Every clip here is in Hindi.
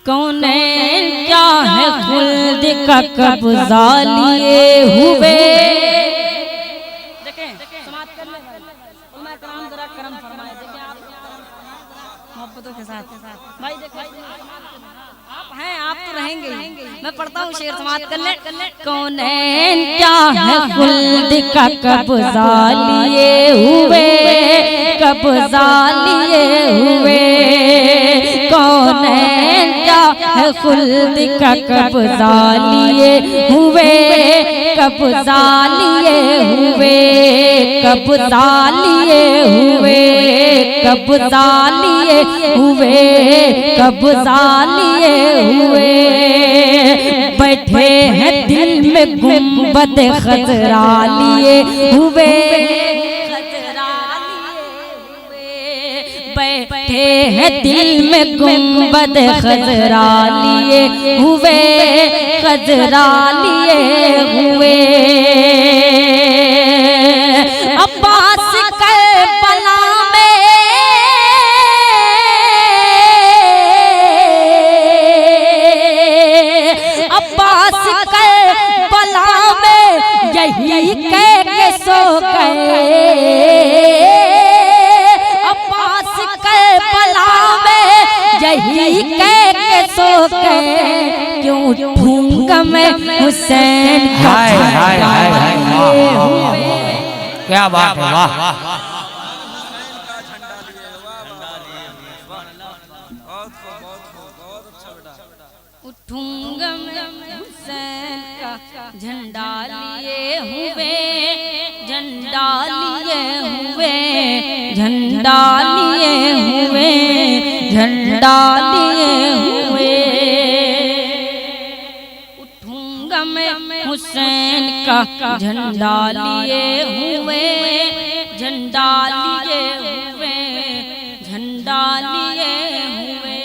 कौन क्या है खुल्द का कब्जा लिए हुए। देखें समाप्त कर ले उलमाए कराम जरा करम फरमाए। देखें आप मोहब्बतों के साथ भाई देखें आप हैं आप तो रहेंगे। मैं पढ़ता हूँ शेर समाप्त कर ले। कौन क्या है खुल्द का कब्जा लिए हुए, कब्जा लिए हुए। कौन क्या है खुल्द का कब्जा लिए हुए, कब्जा लिए हुए, कब्जा लिए हुए, कब्जा लिए हुए, कब्जा लिए हुए। बैठे हैं दिल में गुंबद खजरा लिए हुए, बैठे हैं दिल में गुंबद खजरा लिए हुए, खजरा लिए हुए। अब्बास करबला में अब्बास करबला में यही कह के सो गए। यही कह के सो गए क्यों ठूंग में हुसैन का क्या बात है वाह। ठूंग में हुसैन का झंडा लिए हुए, झंडा लिए हुए, झंडा लिए हुए, झंडा लिए हुए। उठूंगा मैं हुसैन का झंडा लिए हुए, झंडा लिए हुए, झंडा लिए हुए।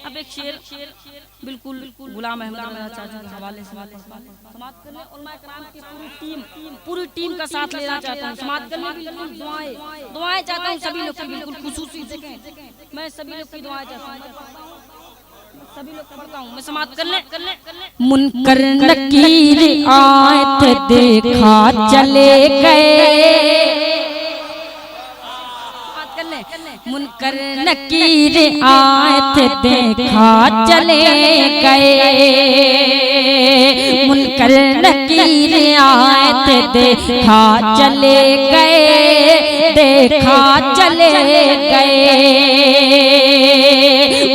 अब एक शेर बिल्कुल गुलाम अहमद रज़ा चाचा के हवाले से समाप्त करने और मैं कराम की पूरी टीम का साथ लेना चाहता हूँ। समाप्त करने बिल्कुल दुआएं चाहता हूँ सभी लोग की, बिल्कुल खुसूसी से मैं सभी लोग की दुआएं चाहता हूँ, सभी लोग को बताऊँ। मैं समाप्त करने मुनकर नकीर आयत देखा चले गए, मुनकर नकीर आयत देखा चले गए, मुनकर नकीर आयत देखा चले गए, देखा चले गए।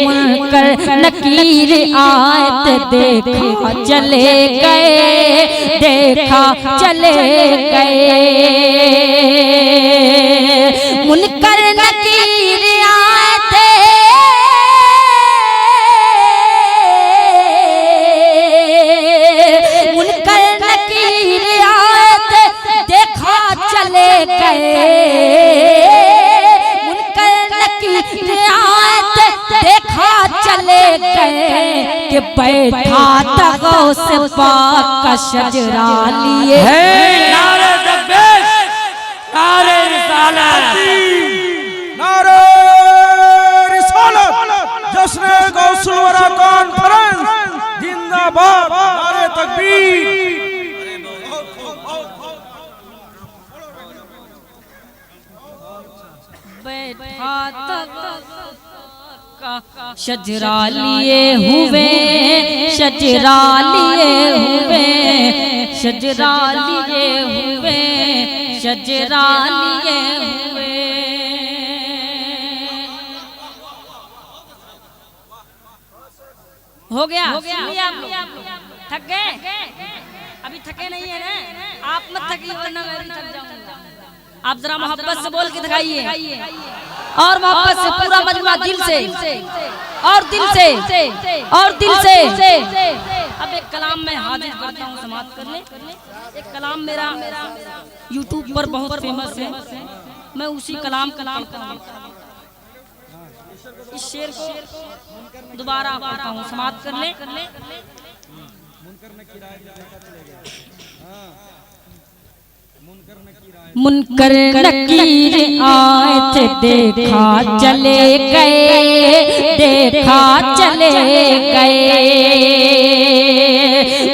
मुनकर नकीर आयत देखा चले गए, देखा चले गए। मुनकर नकीर आयत मुनकर नकीर आयत देखा चले गए, मुनकर नकीर आयत देखा चले गए कि बैठा था गौस पाक का शजरा लिए। नारे तकबीर, नारे रिसालत, नारे रिसालत, जश्न गौसुल वरा कॉन्फ्रेंस जिंदाबाद, नारे तकबीर। बैठा तक शजरा लिए हुए, शजरा लिए हुए, शजरा लिए हुए, शजरा लिए हुए। हो गया आप लोग थक गए? अभी थके नहीं है ना? आप मत थकिए वरना मैं भी थक जाऊंगा। आप जरा मोहब्बत से बोल के दिखाइए और मोहब्बत से पूरा मजमा दिल से और दिल से और दिल से। अब एक कलाम मैं हाजिर करता हूँ समाप्त करने। एक कलाम मेरा YouTube पर बहुत फेमस है, मैं उसी कलाम का नाम इस शेर को दोबारा पढ़ता हूँ समाप्त कर ले। मुनकर नकीर आयत देखा चले गए, देखा चले गए।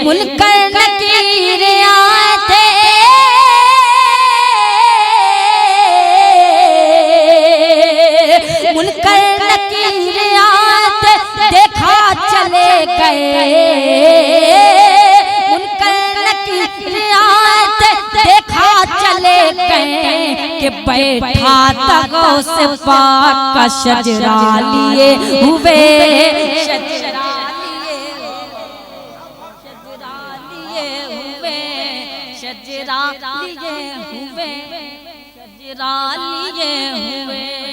मुनकर नकीर आए थे, मुनकर नकीर आए थे, देखा चले गए। मुनकर नकीर आए थे, देखा चले गए कि बैठा था गौस पाक का शजरा लिए हुए, शजरा लिए हुए, शजरा लिए हुए, शजरा लिए हुए।